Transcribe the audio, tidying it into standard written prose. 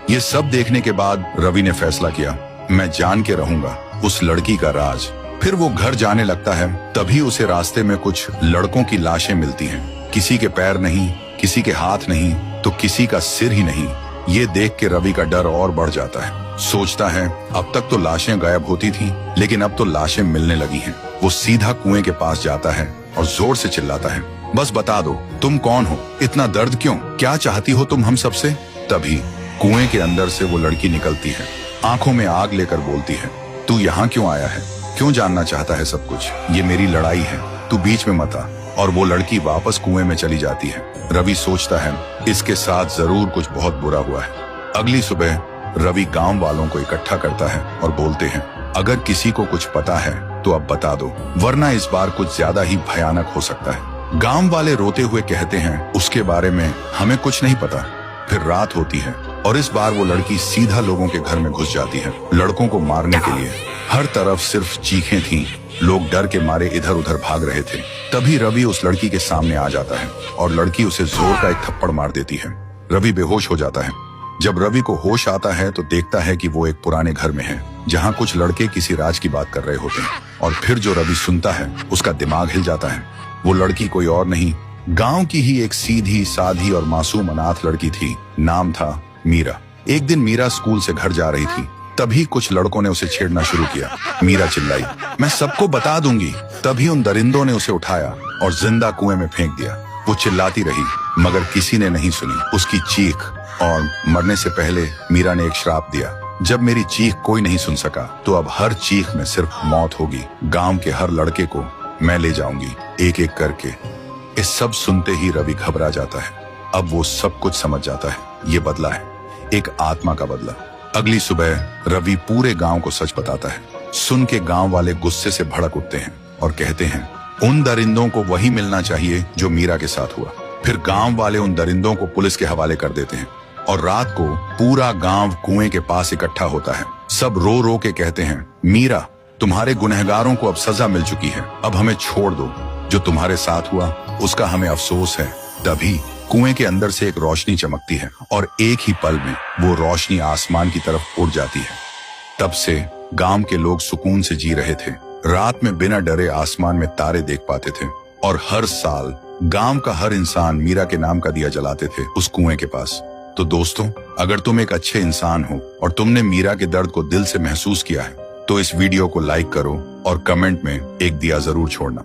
ये सब देखने के बाद रवि ने फैसला किया, मैं जान के रहूंगा उस लड़की का राज। फिर वो घर जाने लगता है, तभी उसे रास्ते में कुछ लड़कों की लाशें मिलती हैं। किसी के पैर नहीं, किसी के हाथ नहीं, तो किसी का सिर ही नहीं। ये देख के रवि का डर और बढ़ जाता है। सोचता है अब तक तो लाशें गायब होती थी, लेकिन अब तो लाशें मिलने लगी हैं। वो सीधा कुएं के पास जाता है और जोर से चिल्लाता है, बस बता दो तुम कौन हो, इतना दर्द क्यों, क्या चाहती हो तुम हम सबसे। तभी कुएं के अंदर से वो लड़की निकलती है, आंखों में आग लेकर बोलती है, तू यहाँ क्यों आया है, क्यों जानना चाहता है सब कुछ, ये मेरी लड़ाई है, तू बीच में मत आ। और वो लड़की वापस कुएं में चली जाती है। रवि सोचता है इसके साथ जरूर कुछ बहुत बुरा हुआ है। अगली सुबह रवि गांव वालों को इकट्ठा करता है और बोलते हैं, अगर किसी को कुछ पता है तो अब बता दो, वरना इस बार कुछ ज्यादा ही भयानक हो सकता है। गांव वाले रोते हुए कहते हैं, उसके बारे में हमें कुछ नहीं पता। फिर रात होती है और इस बार वो लड़की सीधा लोगों के घर में घुस जाती है, लड़कों को मारने के लिए। हर तरफ सिर्फ चीखें थीं, लोग डर के मारे इधर उधर भाग रहे थे। तभी रवि उस लड़की के सामने आ जाता है और लड़की उसे जोर का एक थप्पड़ मार देती है। रवि बेहोश हो जाता है। जब रवि को होश आता है तो देखता है कि वो एक पुराने घर में है, जहाँ कुछ लड़के किसी राज की बात कर रहे होते हैं। और फिर जो रवि सुनता है उसका दिमाग हिल जाता है। वो लड़की कोई और नहीं, गांव की ही एक सीधी साधी और मासूम अनाथ लड़की थी। नाम था मीरा। एक दिन मीरा स्कूल से घर जा रही थी, तभी कुछ लड़कों ने उसे छेड़ना शुरू किया। मीरा चिल्लाई, मैं सबको बता दूंगी। तभी उन दरिंदों ने उसे उठाया और जिंदा कुएं में फेंक दिया। वो चिल्लाती रही मगर किसी ने नहीं सुनी उसकी चीख। और मरने से पहले मीरा ने एक श्राप दिया, जब मेरी चीख कोई नहीं सुन सका तो अब हर चीख में सिर्फ मौत होगी। गांव के हर लड़के को मैं ले जाऊंगी एक एक करके। इस सब सुनते ही रवि घबरा जाता है। अब वो सब कुछ समझ जाता है, ये बदला है, एक आत्मा का बदला। अगली सुबह रवि पूरे गांव को सच बताता है। सुन के गांव वाले गुस्से से भड़क उठते हैं और कहते हैं, उन दरिंदों को वही मिलना चाहिए जो मीरा के साथ हुआ। फिर गांव वाले उन दरिंदों को पुलिस के हवाले कर देते हैं और रात को पूरा गांव कुएं के पास इकट्ठा होता है। सब रो रो के कहते हैं, मीरा तुम्हारे गुनहगारों को अब सजा मिल चुकी है, अब हमें छोड़ दो। जो तुम्हारे साथ हुआ उसका हमें अफसोस है। तभी कुएं के अंदर से एक रोशनी चमकती है और एक ही पल में वो रोशनी आसमान की तरफ उड़ जाती है। तब से गांव के लोग सुकून से जी रहे थे। रात में बिना डरे आसमान में तारे देख पाते थे और हर साल गांव का हर इंसान मीरा के नाम का दिया जलाते थे उस कुएं के पास। तो दोस्तों, अगर तुम एक अच्छे इंसान हो और तुमने मीरा के दर्द को दिल से महसूस किया है तो इस वीडियो को लाइक करो और कमेंट में एक दिया जरूर छोड़ना।